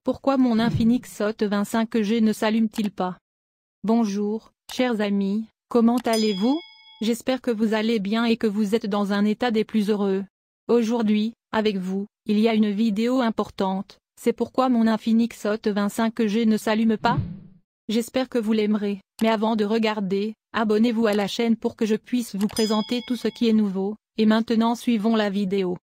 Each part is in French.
Pourquoi mon Infinix Hot 25G ne s'allume-t-il pas? Bonjour, chers amis, comment allez-vous? J'espère que vous allez bien et que vous êtes dans un état des plus heureux. Aujourd'hui, avec vous, il y a une vidéo importante, c'est pourquoi mon Infinix Hot 25G ne s'allume pas? J'espère que vous l'aimerez, mais avant de regarder, abonnez-vous à la chaîne pour que je puisse vous présenter tout ce qui est nouveau, et maintenant suivons la vidéo.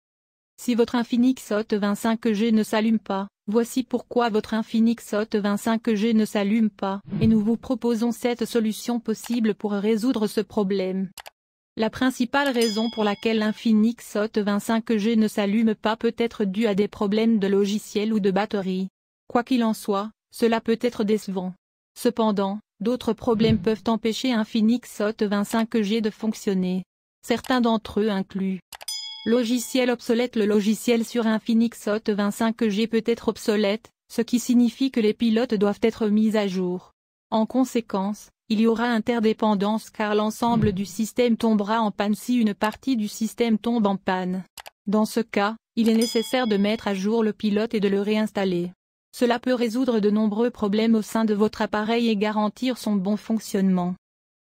Si votre Infinix Hot 25G ne s'allume pas, voici pourquoi votre Infinix Hot 25G ne s'allume pas, et nous vous proposons 7 solutions possibles pour résoudre ce problème. La principale raison pour laquelle l'Infinix Hot 25G ne s'allume pas peut être due à des problèmes de logiciel ou de batterie. Quoi qu'il en soit, cela peut être décevant. Cependant, d'autres problèmes peuvent empêcher Infinix Hot 25G de fonctionner. Certains d'entre eux incluent logiciel obsolète. Le logiciel sur Infinix Hot 25G peut être obsolète, ce qui signifie que les pilotes doivent être mis à jour. En conséquence, il y aura interdépendance car l'ensemble du système tombera en panne si une partie du système tombe en panne. Dans ce cas, il est nécessaire de mettre à jour le pilote et de le réinstaller. Cela peut résoudre de nombreux problèmes au sein de votre appareil et garantir son bon fonctionnement.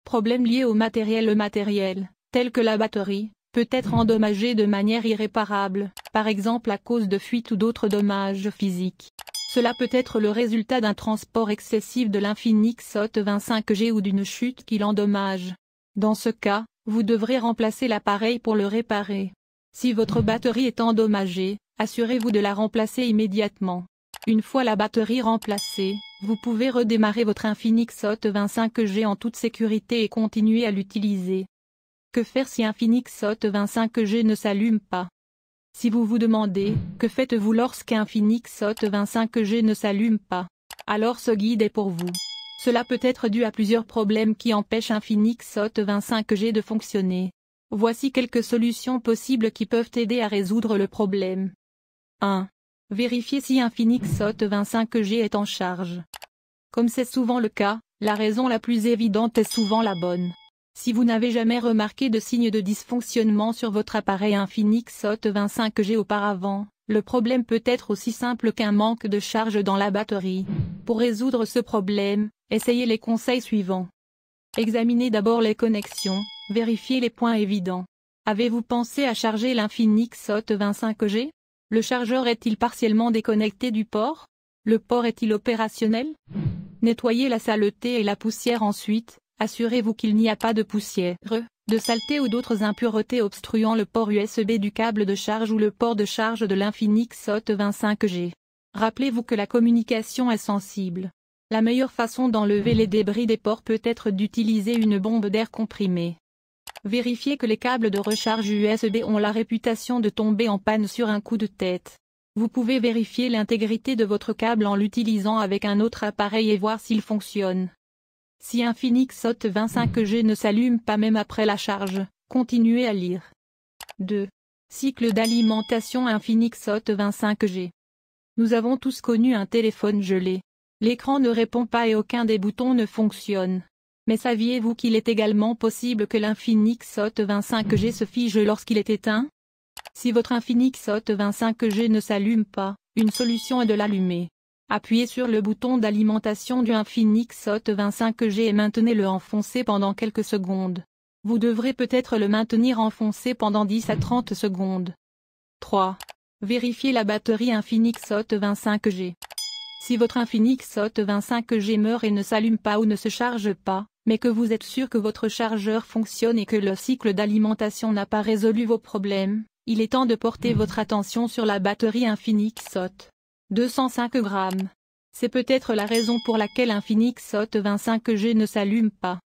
Problèmes liés au matériel. Le matériel, tel que la batterie, peut être endommagé de manière irréparable, par exemple à cause de fuites ou d'autres dommages physiques. Cela peut être le résultat d'un transport excessif de l'Infinix Hot 25G ou d'une chute qui l'endommage. Dans ce cas, vous devrez remplacer l'appareil pour le réparer. Si votre batterie est endommagée, assurez-vous de la remplacer immédiatement. Une fois la batterie remplacée, vous pouvez redémarrer votre Infinix Hot 25G en toute sécurité et continuer à l'utiliser. Que faire si Infinix Hot 25G ne s'allume pas? Si vous vous demandez, que faites-vous lorsqu'un Infinix Hot 25G ne s'allume pas? Alors ce guide est pour vous. Cela peut être dû à plusieurs problèmes qui empêchent Infinix Hot 25G de fonctionner. Voici quelques solutions possibles qui peuvent aider à résoudre le problème. 1. Vérifiez si Infinix Hot 25G est en charge. Comme c'est souvent le cas, la raison la plus évidente est souvent la bonne. Si vous n'avez jamais remarqué de signe de dysfonctionnement sur votre appareil Infinix Hot 25G auparavant, le problème peut être aussi simple qu'un manque de charge dans la batterie. Pour résoudre ce problème, essayez les conseils suivants. Examinez d'abord les connexions, vérifiez les points évidents. Avez-vous pensé à charger l'Infinix Hot 25G? Le chargeur est-il partiellement déconnecté du port? Le port est-il opérationnel? Nettoyez la saleté et la poussière ensuite. Assurez-vous qu'il n'y a pas de poussière, de saleté ou d'autres impuretés obstruant le port USB du câble de charge ou le port de charge de l'Infinix Hot 25G. Rappelez-vous que la communication est sensible. La meilleure façon d'enlever les débris des ports peut être d'utiliser une bombe d'air comprimé. Vérifiez que les câbles de recharge USB ont la réputation de tomber en panne sur un coup de tête. Vous pouvez vérifier l'intégrité de votre câble en l'utilisant avec un autre appareil et voir s'il fonctionne. Si Infinix Hot 25G ne s'allume pas même après la charge, continuez à lire. 2. Cycle d'alimentation Infinix Hot 25G. Nous avons tous connu un téléphone gelé. L'écran ne répond pas et aucun des boutons ne fonctionne. Mais saviez-vous qu'il est également possible que l'Infinix Hot 25G se fige lorsqu'il est éteint? Si votre Infinix Hot 25G ne s'allume pas, une solution est de l'allumer. Appuyez sur le bouton d'alimentation du Infinix Hot 25G et maintenez-le enfoncé pendant quelques secondes. Vous devrez peut-être le maintenir enfoncé pendant 10 à 30 secondes. 3. Vérifiez la batterie Infinix Hot 25G. Si votre Infinix Hot 25G meurt et ne s'allume pas ou ne se charge pas, mais que vous êtes sûr que votre chargeur fonctionne et que le cycle d'alimentation n'a pas résolu vos problèmes, il est temps de porter votre attention sur la batterie Infinix Hot 205 grammes. C'est peut-être la raison pour laquelle Infinix Hot 25G ne s'allume pas.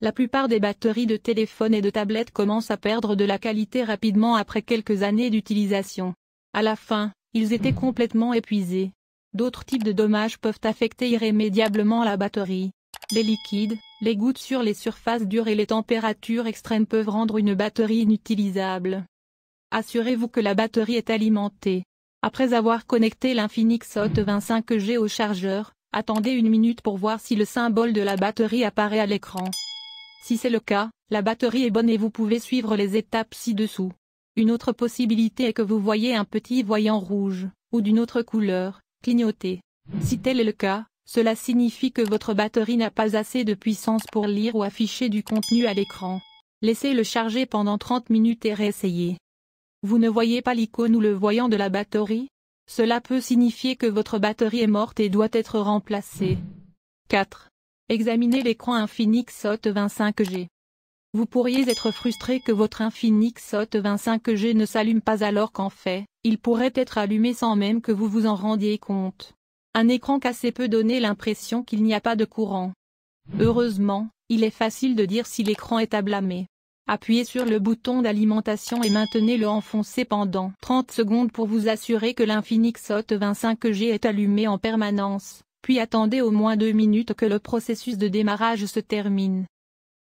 La plupart des batteries de téléphone et de tablettes commencent à perdre de la qualité rapidement après quelques années d'utilisation. À la fin, ils étaient complètement épuisés. D'autres types de dommages peuvent affecter irrémédiablement la batterie. Les liquides, les gouttes sur les surfaces dures et les températures extrêmes peuvent rendre une batterie inutilisable. Assurez-vous que la batterie est alimentée. Après avoir connecté l'Infinix Hot 25G au chargeur, attendez une minute pour voir si le symbole de la batterie apparaît à l'écran. Si c'est le cas, la batterie est bonne et vous pouvez suivre les étapes ci-dessous. Une autre possibilité est que vous voyez un petit voyant rouge, ou d'une autre couleur, clignoter. Si tel est le cas, cela signifie que votre batterie n'a pas assez de puissance pour lire ou afficher du contenu à l'écran. Laissez-le charger pendant 30 minutes et réessayez. Vous ne voyez pas l'icône ou le voyant de la batterie? Cela peut signifier que votre batterie est morte et doit être remplacée. 4. Examinez l'écran Infinix Hot 25G. Vous pourriez être frustré que votre Infinix Hot 25G ne s'allume pas alors qu'en fait, il pourrait être allumé sans même que vous vous en rendiez compte. Un écran cassé peut donner l'impression qu'il n'y a pas de courant. Heureusement, il est facile de dire si l'écran est à blâmer. Appuyez sur le bouton d'alimentation et maintenez-le enfoncé pendant 30 secondes pour vous assurer que l'Infinix Hot 25G est allumé en permanence, puis attendez au moins 2 minutes que le processus de démarrage se termine.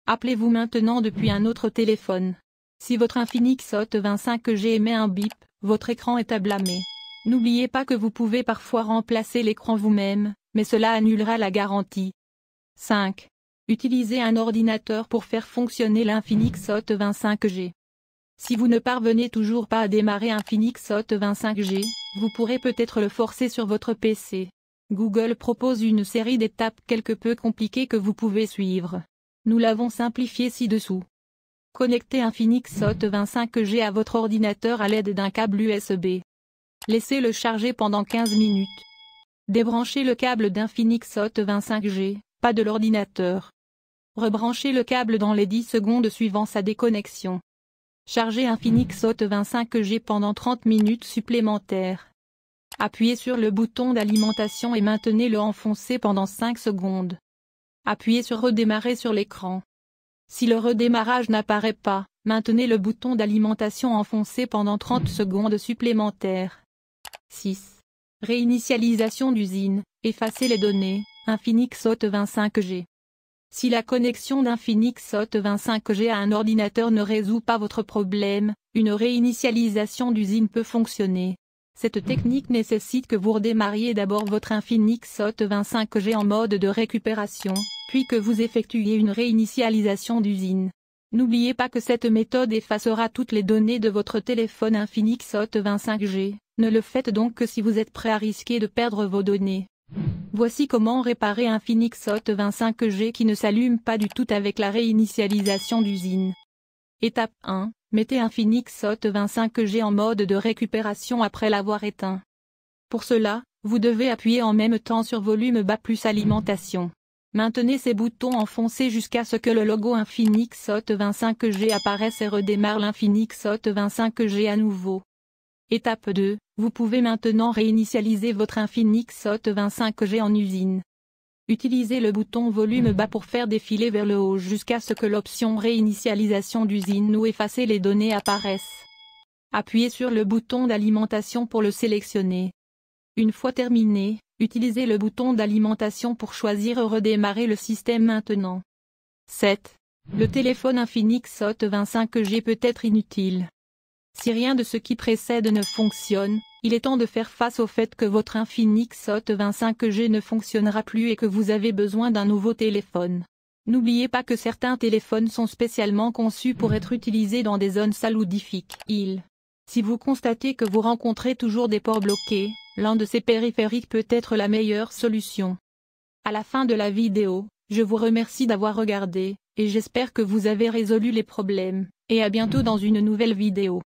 Appelez-vous maintenant depuis un autre téléphone. Si votre Infinix Hot 25G émet un bip, votre écran est à blâmer. N'oubliez pas que vous pouvez parfois remplacer l'écran vous-même, mais cela annulera la garantie. 5. Utilisez un ordinateur pour faire fonctionner l'Infinix Hot 25G. Si vous ne parvenez toujours pas à démarrer Infinix Hot 25G, vous pourrez peut-être le forcer sur votre PC. Google propose une série d'étapes quelque peu compliquées que vous pouvez suivre. Nous l'avons simplifié ci-dessous. Connectez Infinix Hot 25G à votre ordinateur à l'aide d'un câble USB. Laissez-le charger pendant 15 minutes. Débranchez le câble d'Infinix Hot 25G, pas de l'ordinateur. Rebranchez le câble dans les 10 secondes suivant sa déconnexion. Chargez Infinix Hot 25G pendant 30 minutes supplémentaires. Appuyez sur le bouton d'alimentation et maintenez-le enfoncé pendant 5 secondes. Appuyez sur Redémarrer sur l'écran. Si le redémarrage n'apparaît pas, maintenez le bouton d'alimentation enfoncé pendant 30 secondes supplémentaires. 6. Réinitialisation d'usine, effacez les données, Infinix Hot 25G. Si la connexion d'Infinix Hot 25G à un ordinateur ne résout pas votre problème, une réinitialisation d'usine peut fonctionner. Cette technique nécessite que vous redémarriez d'abord votre Infinix Hot 25G en mode de récupération, puis que vous effectuiez une réinitialisation d'usine. N'oubliez pas que cette méthode effacera toutes les données de votre téléphone Infinix Hot 25G, ne le faites donc que si vous êtes prêt à risquer de perdre vos données. Voici comment réparer un Infinix Hot 25G qui ne s'allume pas du tout avec la réinitialisation d'usine. Étape 1. Mettez Infinix Hot 25G en mode de récupération après l'avoir éteint. Pour cela, vous devez appuyer en même temps sur volume bas plus alimentation. Maintenez ces boutons enfoncés jusqu'à ce que le logo Infinix Hot 25G apparaisse et redémarre l'Infinix Hot 25G à nouveau. Étape 2. Vous pouvez maintenant réinitialiser votre Infinix Hot 25G en usine. Utilisez le bouton volume bas pour faire défiler vers le haut jusqu'à ce que l'option réinitialisation d'usine ou effacer les données apparaisse. Appuyez sur le bouton d'alimentation pour le sélectionner. Une fois terminé, utilisez le bouton d'alimentation pour choisir redémarrer le système maintenant. 7. Le téléphone Infinix Hot 25G peut être inutile. Si rien de ce qui précède ne fonctionne, il est temps de faire face au fait que votre Infinix Hot 25G ne fonctionnera plus et que vous avez besoin d'un nouveau téléphone. N'oubliez pas que certains téléphones sont spécialement conçus pour être utilisés dans des zones difficiles. Si vous constatez que vous rencontrez toujours des ports bloqués, l'un de ces périphériques peut être la meilleure solution. À la fin de la vidéo, je vous remercie d'avoir regardé, et j'espère que vous avez résolu les problèmes, et à bientôt dans une nouvelle vidéo.